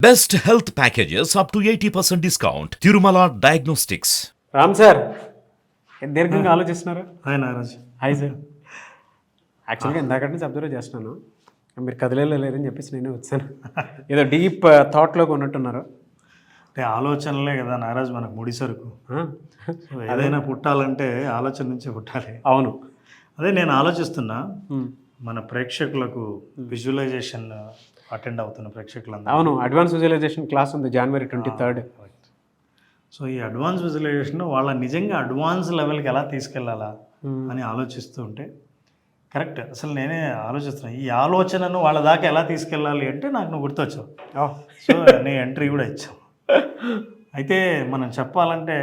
Best health packages up to 80% discount. Tirumala Diagnostics. Ram sir దీర్ఘంగా ఆలోచిస్తున్నారు. Hi Naraj. Hi sir. యాక్చువల్గా ఇందాక నుంచి అబ్జర్వ్ చేస్తున్నాను, మీరు కదిలేలేదని చెప్పేసి నేనే వచ్చాను. ఏదో డీప్ థాట్లోకి ఉన్నట్టున్నారు. అంటే ఆలోచనలే కదా నారాజ్ మనకు ముడి సరుకు. ఏదైనా పుట్టాలంటే ఆలోచన నుంచే పుట్టాలి. అవును, అదే నేను ఆలోచిస్తున్నా, మన ప్రేక్షకులకు విజువలైజేషన్ అటెండ్ అవుతున్న ప్రేక్షకులందరూ. అవును, అడ్వాన్స్ విజువలైజేషన్ క్లాస్ ఉంది January 23rd. సో ఈ అడ్వాన్స్ విజువలైజేషన్ వాళ్ళ నిజంగా అడ్వాన్స్ లెవెల్కి ఎలా తీసుకెళ్లాలా అని ఆలోచిస్తూ ఉంటే కరెక్ట్. అసలు నేనే ఆలోచిస్తున్నాను, ఈ ఆలోచనను వాళ్ళ దాకా ఎలా తీసుకెళ్ళాలి అంటే నాకు నువ్వు గుర్తొచ్చావు. సో నీ ఎంట్రీ కూడా ఇచ్చావు. అయితే మనం చెప్పాలంటే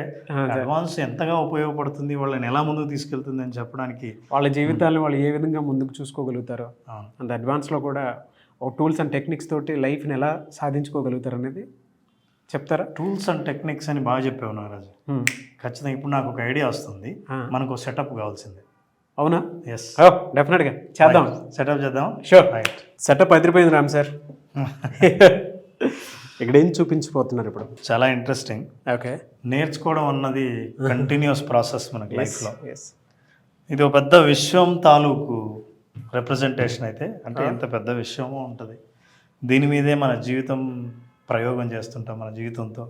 అడ్వాన్స్ ఎంతగా ఉపయోగపడుతుంది, వాళ్ళని ఎలా ముందుకు తీసుకెళ్తుంది అని చెప్పడానికి, వాళ్ళ జీవితాలను వాళ్ళు ఏ విధంగా ముందుకు చూసుకోగలుగుతారో, అండ్ అడ్వాన్స్లో కూడా ఒక టూల్స్ అండ్ టెక్నిక్స్ తోటి లైఫ్ని ఎలా సాధించుకోగలుగుతారు అనేది చెప్తారా? టూల్స్ అండ్ టెక్నిక్స్ అని బాగా చెప్పావు నారాజు. ఖచ్చితంగా ఇప్పుడు నాకు ఒక ఐడియా వస్తుంది, మనకు ఒక సెటప్ కావాల్సిందే. అవునా? ఎస్, డెఫినెట్గా చేద్దాం. సెటప్ చేద్దాం. షూర్. రైట్. సెటప్ అదిరిపోయింది రామ్ సార్. ఇక్కడ ఏం చూపించిపోతున్నారు ఇప్పుడు? చాలా ఇంట్రెస్టింగ్. ఓకే, నేర్చుకోవడం అన్నది కంటిన్యూస్ ప్రాసెస్ మనకి లైఫ్లో. ఎస్, ఇది ఒక పెద్ద విశ్వం తాలూకు రిప్రజెంటేషన్ అయితే, అంటే ఎంత పెద్ద విశ్వమో ఉంటుంది. దీని మీదే మన జీవితం ప్రయోగం చేస్తుంటాం. మన జీవితంతో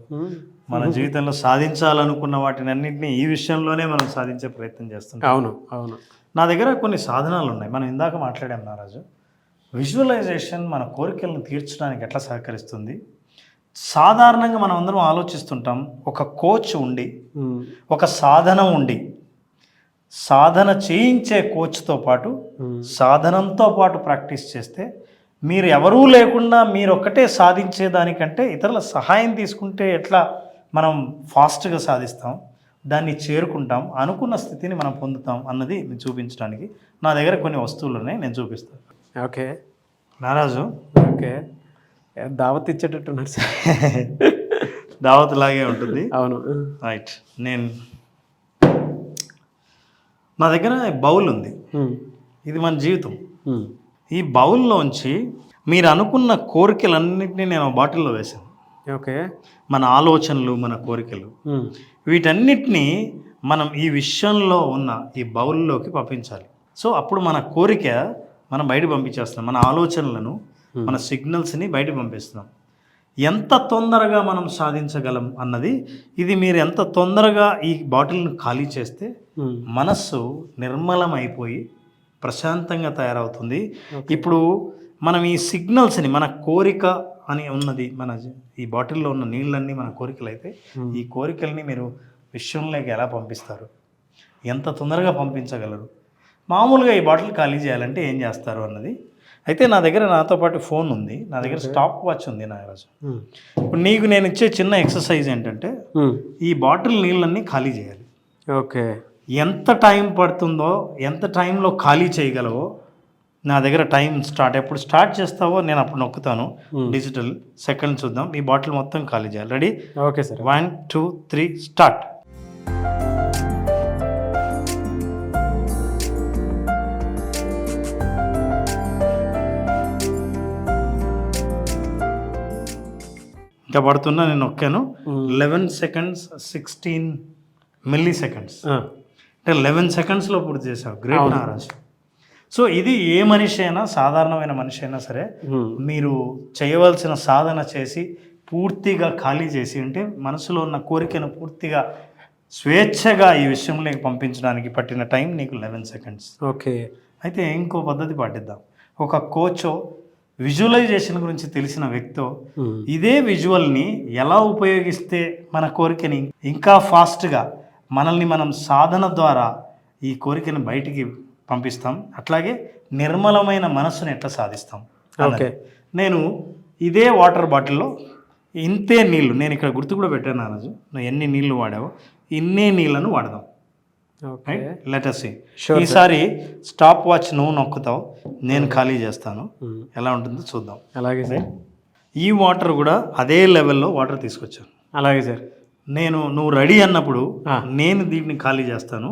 మన జీవితంలో సాధించాలనుకున్న వాటిని అన్నింటినీ ఈ విషయంలోనే మనం సాధించే ప్రయత్నం చేస్తుంటాం. అవును అవును. నా దగ్గర కొన్ని సాధనాలు ఉన్నాయి. మనం ఇందాక మాట్లాడాం నారాజు, విజువలైజేషన్ మన కోరికలను తీర్చడానికి ఎట్లా సహకరిస్తుంది. సాధారణంగా మనం అందరం ఆలోచిస్తుంటాం, ఒక కోచ్ ఉండి, ఒక సాధనం ఉండి, సాధన చేయించే కోచ్తో పాటు సాధనంతో పాటు ప్రాక్టీస్ చేస్తే మీరు ఎవరూ లేకుండా మీరు ఒక్కటే సాధించేదానికంటే ఇతరుల సహాయం తీసుకుంటే ఎట్లా మనం ఫాస్ట్గా సాధిస్తాం, దాన్ని చేరుకుంటాం, అనుకున్న స్థితిని మనం పొందుతాం అన్నది నేను చూపించడానికి నా దగ్గర కొన్ని వస్తువులు ఉన్నాయి, నేను చూపిస్తాను. ఓకే నారాజు. ఓకే, దావత్ ఇచ్చేటట్టున్నారు సార్. దావత్ లాగే ఉంటుంది. అవును. రైట్. నా దగ్గర బౌల్ ఉంది. ఇది మన జీవితం. ఈ బౌల్లోంచి మీరు అనుకున్న కోరికలన్నింటినీ నేను బాటిల్లో వేశాను. ఓకే, మన ఆలోచనలు, మన కోరికలు, వీటన్నిటినీ మనం ఈ విషయంలో ఉన్న ఈ బౌల్లోకి పంపించాలి. సో అప్పుడు మన కోరిక మనం బయట పంపించేస్తున్నాం, మన ఆలోచనలను, మన సిగ్నల్స్ని బయట పంపిస్తున్నాం. ఎంత తొందరగా మనం సాధించగలం అన్నది ఇది. మీరు ఎంత తొందరగా ఈ బాటిల్ను ఖాళీ చేస్తే మనస్సు నిర్మలమైపోయి ప్రశాంతంగా తయారవుతుంది. ఇప్పుడు మనం ఈ సిగ్నల్స్ని, మన కోరిక అని ఉన్నది, మన ఈ బాటిల్లో ఉన్న నీళ్ళన్నీ మన కోరికలు అయితే, ఈ కోరికల్ని మీరు విశ్వంలోకి ఎలా పంపిస్తారు, ఎంత తొందరగా పంపించగలరు, మామూలుగా ఈ బాటిల్ ఖాళీ చేయాలంటే ఏం చేస్తారు అన్నది. అయితే నా దగ్గర నాతో పాటు ఫోన్ ఉంది, నా దగ్గర స్టాప్ వాచ్ ఉంది నారాజు. ఇప్పుడు నీకు నేను ఇచ్చే చిన్న ఎక్సర్సైజ్ ఏంటంటే, ఈ బాటిల్ నీళ్ళన్నీ ఖాళీ చేయాలి. ఓకే, ఎంత టైం పడుతుందో, ఎంత టైంలో ఖాళీ చేయగలవో నా దగ్గర టైం స్టార్ట్, ఎప్పుడు స్టార్ట్ చేస్తావో నేను అప్పుడు నొక్కుతాను. డిజిటల్ సెకండ్ చూద్దాం. ఈ బాటిల్ మొత్తం ఖాళీ చేయాలి. రెడీ? Okay sir. 1 2 3 స్టార్ట్. ఇంకా పడుతున్నా, నేను నొక్కాను. 11 seconds 16 milliseconds, అంటే 11 secondsలో పూర్తి చేసావు. గ్రేట్ నారాజ్. సో ఇది ఏ మనిషి అయినా, సాధారణమైన మనిషి అయినా సరే, మీరు చేయవలసిన సాధన చేసి పూర్తిగా ఖాళీ చేసి, అంటే మనసులో ఉన్న కోరికను పూర్తిగా స్వేచ్ఛగా ఈ విషయంలోకి పంపించడానికి పట్టిన టైం నీకు 11 seconds. ఓకే. అయితే ఇంకో పద్ధతి పాటిద్దాం. ఒక కోచో, విజువలైజేషన్ గురించి తెలిసిన వ్యక్తో ఇదే విజువల్ని ఎలా ఉపయోగిస్తే మన కోరికని ఇంకా ఫాస్ట్గా, మనల్ని మనం సాధన ద్వారా ఈ కోరికని బయటికి పంపిస్తాం, అట్లాగే నిర్మలమైన మనస్సును ఎట్లా సాధిస్తాం. ఓకే, నేను ఇదే వాటర్ బాటిల్లో ఇంతే నీళ్ళు, నేను ఇక్కడ గుర్తు కూడా పెట్టాను నారాజు, నువ్వు ఎన్ని నీళ్లు వాడావో ఇన్నే నీళ్ళను వాడదాం. Let us see. ఈసారి స్టాప్ వాచ్ నువ్వు నొక్కుతావు, నేను ఖాళీ చేస్తాను, ఎలా ఉంటుందో చూద్దాం. అలాగే సార్. ఈ వాటర్ కూడా అదే లెవెల్లో వాటర్ తీసుకొచ్చాను. అలాగే సార్. నువ్వు రెడీ అన్నప్పుడు నేను దీన్ని ఖాళీ చేస్తాను,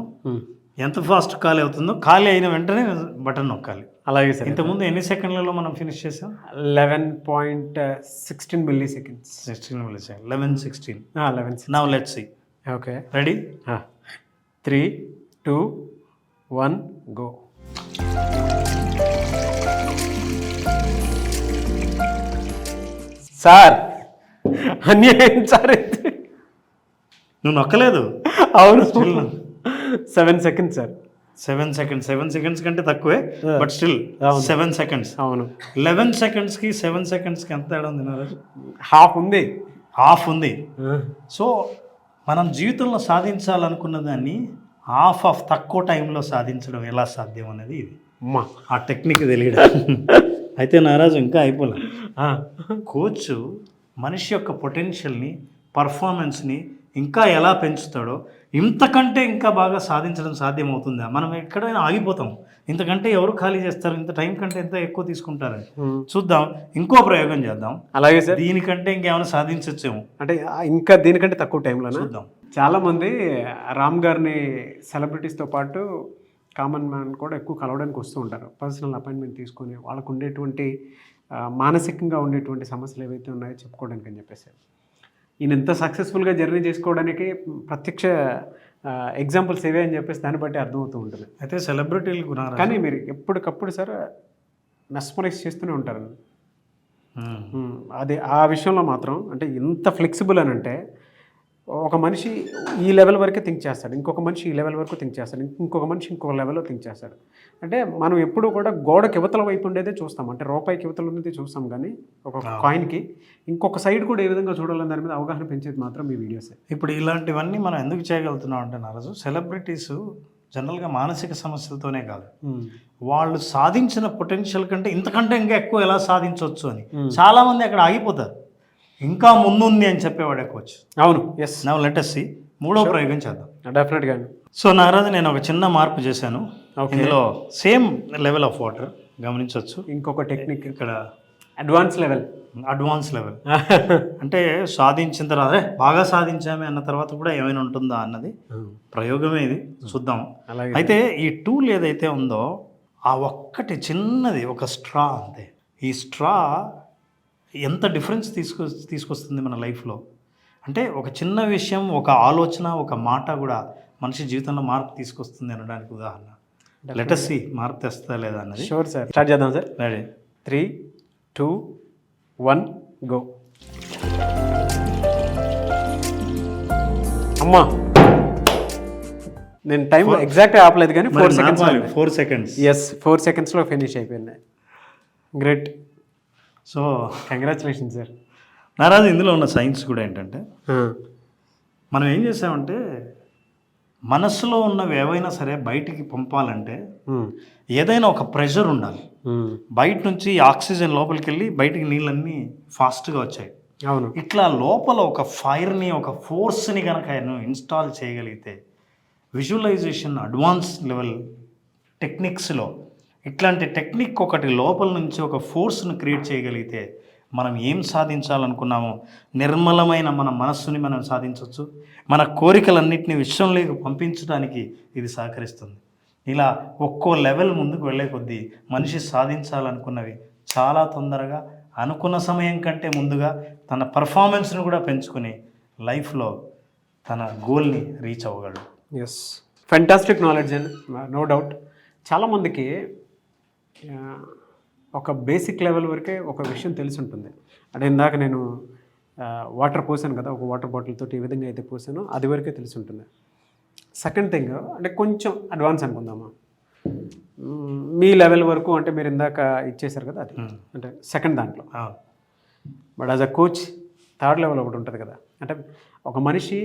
ఎంత ఫాస్ట్ ఖాళీ అవుతుందో ఖాళీ అయిన వెంటనే బటన్ నొక్కాలి. అలాగే సార్. ఇంతకుముందు ఎన్ని సెకండ్లలో మనం ఫినిష్ చేసాం? 11.16 milli seconds. 11:16. 11. Now let's see. Okay, ready? 3, 2, 1 go. Sir అన్యాయం సార్. నువ్వు నొక్కలేదు. అవును, 7 సెకండ్స్ సార్. 7 సెకండ్స్. 7 సెకండ్స్ కంటే తక్కువే, బట్ స్టిల్ 7 సెకండ్స్. అవును. 11 సెకండ్స్కి 7 సెకండ్స్కి ఎంత తేడా ఉంది నారాజు? హాఫ్ ఉంది. హాఫ్ ఉంది. సో మనం జీవితంలో సాధించాలనుకున్న దాన్ని హాఫ్ ఆఫ్ తక్కువ టైంలో సాధించడం ఎలా సాధ్యం అనేది ఇది. ఆ టెక్నిక్ తెలియడం. అయితే నారాజు ఇంకా అయిపోలే. కోచ్ మనిషి యొక్క పొటెన్షియల్ని, పర్ఫార్మెన్స్ని ఇంకా ఎలా పెంచుతాడో, ఇంతకంటే ఇంకా బాగా సాధించడం సాధ్యమవుతుందా? మనం ఎక్కడైనా ఆగిపోతాం. ఇంతకంటే ఎవరు ఖాళీ చేస్తారు? ఇంత టైం కంటే ఎంత ఎక్కువ తీసుకుంటారని చూద్దాం. ఇంకో ప్రయోగం చేద్దాం. అలాగే సార్. దీనికంటే ఇంకేమైనా సాధించవచ్చేమో, అంటే ఇంకా దీనికంటే తక్కువ టైంలో చూద్దాం. చాలామంది రామ్ గారిని సెలబ్రిటీస్తో పాటు కామన్ మ్యాన్ కూడా ఎక్కువ కలవడానికి వస్తూ ఉంటారు. పర్సనల్ అపాయింట్మెంట్ తీసుకొని వాళ్ళకు ఉండేటువంటి మానసికంగా ఉండేటువంటి సమస్యలు ఏవైతే ఉన్నాయో చెప్పుకోవడానికి అని చెప్పేసి. ఈయన ఎంత సక్సెస్ఫుల్గా జర్నీ చేసుకోవడానికి ప్రత్యక్ష ఎగ్జాంపుల్స్ ఏవే అని చెప్పేసి దాన్ని బట్టి అర్థమవుతూ ఉంటుంది. అయితే సెలబ్రిటీలు కానీ మీరు ఎప్పటికప్పుడు సార్ మెస్మరైజ్ చేస్తూనే ఉంటారు. అది ఆ విషయంలో మాత్రం అంటే ఎంత ఫ్లెక్సిబుల్ అని అంటే, ఒక మనిషి ఈ లెవెల్ వరకే థింక్ చేస్తాడు, ఇంకొక మనిషి ఈ లెవెల్ వరకు థింక్ చేస్తాడు, ఇంకొక మనిషి ఇంకొక లెవెల్లో థింక్ చేస్తాడు. అంటే మనం ఎప్పుడూ కూడా గోడకి యువతల వైపు ఉండేదే చూస్తాం, అంటే రూపాయికి యువతలు ఉండేది చూస్తాం. కానీ ఒక కాయిన్కి ఇంకొక సైడ్ కూడా ఏ విధంగా చూడాలని దాని మీద అవగాహన పెంచేది మాత్రం ఈ వీడియోసే. ఇప్పుడు ఇలాంటివన్నీ మనం ఎందుకు చేయగలుగుతున్నాం అంటే నారాజు, సెలబ్రిటీస్ జనరల్గా మానసిక సమస్యలతోనే కాదు, వాళ్ళు సాధించిన పొటెన్షియల్ కంటే ఇంతకంటే ఇంకా ఎక్కువ ఎలా సాధించవచ్చు అని చాలామంది అక్కడ ఆగిపోతారు. ఇంకా ముందుంది అని చెప్పేవాడు కోచ్. అవును, yes. Now let us see. మూడో ప్రయోగం చేద్దాం. డెఫినెట్గా. సో నారాజు, నేను ఒక చిన్న మార్పు చేశాను. ఇందులో సేమ్ లెవెల్ ఆఫ్ వాటర్ గమనించవచ్చు. ఇంకొక టెక్నిక్ ఇక్కడ అడ్వాన్స్ లెవెల్. అంటే సాధించిన తర్వాత బాగా సాధించామే అన్న తర్వాత కూడా ఏమైనా ఉంటుందా అన్నది ప్రయోగమే ఇది. చూద్దాం. అయితే ఈ టూల్ ఏదైతే ఉందో ఆ ఒక్కటి చిన్నది, ఒక స్ట్రా అంతే. ఈ స్ట్రా ఎంత డిఫరెన్స్ తీసుకొస్తుంది మన లైఫ్లో అంటే, ఒక చిన్న విషయం, ఒక ఆలోచన, ఒక మాట కూడా మనిషి జీవితంలో మార్పు తీసుకొస్తుంది అనడానికి ఉదాహరణ. లెట్ us see మార్పు తెస్తుందా లేదా అన్నది. Sure sir. స్టార్ట్ చేద్దాం సార్. రెడీ? 3, 2, 1 గో. అమ్మా, నేను టైం ఎగ్జాక్ట్ ఆపలేదు కానీ 4 సెకండ్స్. 4 సెకండ్స్. ఎస్, 4 సెకండ్స్లో ఫినిష్ అయిపోయింది. Great. So congratulation sir. Naraju, ఇందులో ఉన్న సైన్స్ కూడా ఏంటంటే, మనం ఏం చేసామంటే మనసులో ఉన్నవి ఏవైనా సరే బయటికి పంపాలంటే ఏదైనా ఒక ప్రెషర్ ఉండాలి. బయట నుంచి ఆక్సిజన్ లోపలికి వెళ్ళి బయటికి నీళ్ళన్నీ ఫాస్ట్గా వచ్చాయి. అవును. ఇట్లా లోపల ఒక ఫైర్ని, ఒక ఫోర్స్ని కనుక ఇన్స్టాల్ చేయగలిగితే, విజువలైజేషన్ అడ్వాన్స్ లెవెల్ టెక్నిక్స్లో ఇట్లాంటి టెక్నిక్ ఒకటి లోపల నుంచి ఒక ఫోర్స్ను క్రియేట్ చేయగలిగితే, మనం ఏం సాధించాలనుకున్నామో నిర్మలమైన మన మనస్సుని మనం సాధించవచ్చు. మన కోరికలన్నింటినీ విశ్వంలోకి పంపించడానికి ఇది సహకరిస్తుంది. ఇలా ఒక్కో లెవెల్ ముందుకు వెళ్ళే కొద్దీ మనిషి సాధించాలనుకున్నవి చాలా తొందరగా, అనుకున్న సమయం కంటే ముందుగా తన పర్ఫార్మెన్స్ను కూడా పెంచుకుని లైఫ్లో తన గోల్ని రీచ్ అవ్వగలడు. Yes, fantastic knowledge and no doubt. చాలామందికి ఒక బేసిక్ లెవెల్ వరకే ఒక విషయం తెలిసి ఉంటుంది. అంటే ఇందాక నేను వాటర్ పోసాను కదా, ఒక వాటర్ బాటిల్ తోటి ఏ విధంగా అయితే పోసానో అది వరకే తెలిసి ఉంటుంది. సెకండ్ థింగ్ అంటే కొంచెం అడ్వాన్స్ అనుకుందామా, మీ లెవెల్ వరకు అంటే మీరు ఇందాక ఇచ్చేసారు కదా, అది అంటే సెకండ్ దాంట్లో. But as a coach third level ఒకటి ఉంటుంది కదా, అంటే ఒక మనిషి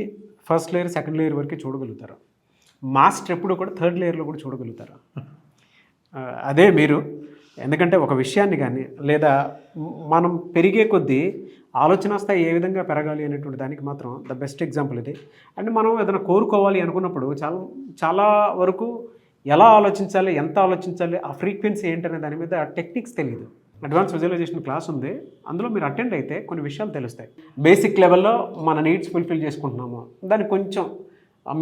ఫస్ట్ లేయర్, సెకండ్ లేయర్ వరకే చూడగలుగుతారు. మాస్టర్ ఎప్పుడు కూడా థర్డ్ లేయర్లో కూడా చూడగలుగుతారు. అదే మీరు. ఎందుకంటే ఒక విషయాన్ని కానీ లేదా మనం పెరిగే కొద్దీ ఆలోచన స్థాయి ఏ విధంగా పెరగాలి అనేటువంటి దానికి మాత్రం ద బెస్ట్ ఎగ్జాంపుల్ ఇది. అండ్ మనం ఏదైనా కోరుకోవాలి అనుకున్నప్పుడు చాలా వరకు ఎలా ఆలోచించాలి, ఎంత ఆలోచించాలి, ఆ ఫ్రీక్వెన్సీ ఏంటనే దాని మీద టెక్నిక్స్ తెలియదు. అడ్వాన్స్ విజువలైజేషన్ క్లాస్ ఉంది, అందులో మీరు అటెండ్ అయితే కొన్ని విషయాలు తెలుస్తాయి. బేసిక్ లెవెల్లో మన నీడ్స్ ఫుల్ఫిల్ చేసుకుంటున్నాము, దాన్ని కొంచెం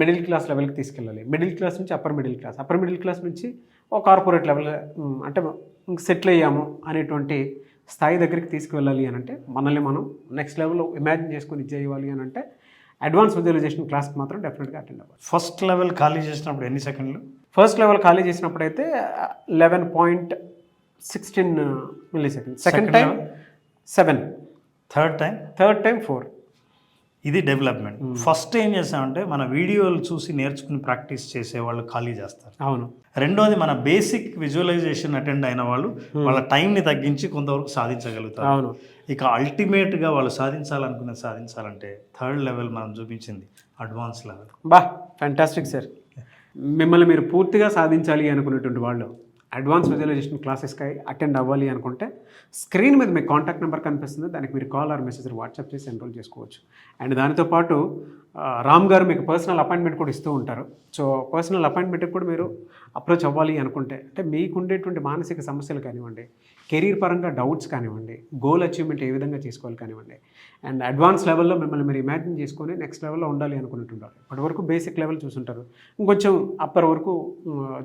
మిడిల్ క్లాస్ లెవెల్కి తీసుకెళ్ళాలి, మిడిల్ క్లాస్ నుంచి అప్పర్ మిడిల్ క్లాస్ నుంచి ఒక కార్పొరేట్ లెవెల్, అంటే సెటిల్ అయ్యాము అనేటువంటి స్థాయి దగ్గరికి తీసుకువెళ్ళాలి అని అంటే మనల్ని మనం నెక్స్ట్ లెవెల్లో ఇమాజిన్ చేసుకొని చేయాలి అని అంటే అడ్వాన్స్ విజువలైజేషన్ క్లాస్కి మాత్రం డెఫినెట్గా అటెండ్ అవ్వాలి. ఫస్ట్ లెవెల్ ఖాళీ చేసినప్పుడు ఎన్ని సెకండ్లు? ఫస్ట్ లెవెల్ ఖాళీ చేసినప్పుడైతే 11.16 milli second, second time 7, third time 4. ఇది డెవలప్మెంట్. ఫస్ట్ ఏం చేస్తామంటే మన వీడియోలు చూసి నేర్చుకుని ప్రాక్టీస్ చేసే వాళ్ళు ఖాళీ చేస్తారు. అవును. రెండోది మన బేసిక్ విజువలైజేషన్ అటెండ్ అయిన వాళ్ళు వాళ్ళ టైంని తగ్గించి కొంతవరకు సాధించగలుగుతారు. అవును. ఇక అల్టిమేట్గా వాళ్ళు సాధించాలంటే థర్డ్ లెవెల్ మనం చూపించింది అడ్వాన్స్ లెవెల్. బా ఫ్యాంటాస్టిక్ సార్. మిమ్మల్ని మీరు పూర్తిగా సాధించాలి అనుకునేటువంటి వాళ్ళు అడ్వాన్స్ విజువలైజేషన్ క్లాసెస్కి అటెండ్ అవ్వాలి అనుకుంటే స్క్రీన్ మీద మీకు కాంటాక్ట్ నెంబర్ కనిపిస్తుంది, దానికి మీరు కాల్ ఆర్ మెసేజ్ వాట్సాప్ చేసి ఎన్రోల్ చేసుకోవచ్చు. అండ్ దానితో పాటు రామ్ గారు మీకు పర్సనల్ అపాయింట్మెంట్ కూడా ఇస్తూ ఉంటారు. సో పర్సనల్ అపాయింట్మెంట్కి కూడా మీరు అప్రోచ్ అవ్వాలి అనుకుంటే, అంటే మీకు ఉండేటువంటి మానసిక సమస్యలు కానివ్వండి, కెరీర్ పరంగా డౌట్స్ కానివ్వండి, గోల్ అచీవ్మెంట్ ఏ విధంగా చేసుకోవాలి కానివ్వండి, అండ్ అడ్వాన్స్ లెవెల్లో మిమ్మల్ని మీరు ఇమాజిన్ చేసుకొని నెక్స్ట్ లెవెల్లో ఉండాలి అనుకునేటుంటారు. ఇప్పటి వరకు బేసిక్ లెవెల్ చూసుంటారు, ఇంకొంచెం అప్పర్ వరకు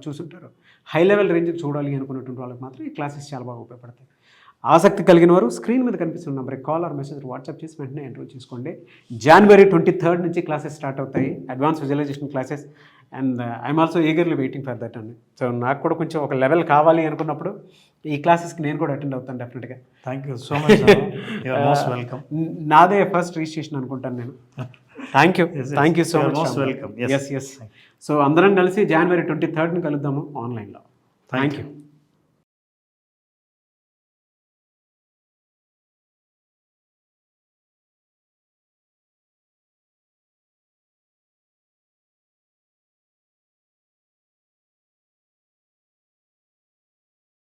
చూసుంటారు. హై లెవెల్ రేంజ్కి చూడాలి అనుకునేటువంటి వాళ్ళకి మాత్రం ఈ క్లాసెస్ చాలా బాగా ఉపయోగపడతాయి. ఆసక్తి కలిగిన వారు స్క్రీన్ మీద కనిపిస్తున్న నెంబర్కి కాల్ ఆర్ మెసేజ్ వాట్సాప్ చేసి వెంటనే ఎన్రోల్ చేసుకోండి. January 23rd నుంచి క్లాసెస్ స్టార్ట్ అవుతాయి, advance visualization classes. And I'm also eagerly waiting for that అండి. సో నాకు కూడా కొంచెం ఒక లెవెల్ కావాలి అనుకున్నప్పుడు ఈ క్లాసెస్కి నేను కూడా అటెండ్ అవుతాను డెఫినెట్గా. Thank you so much, most welcome. నాదే ఫస్ట్ రిజిస్ట్రేషన్ అనుకుంటాను నేను. Thank you so much, most welcome. Yes. So అందరం కలిసి January 23rd కలుద్దాము ఆన్లైన్లో. Thank you.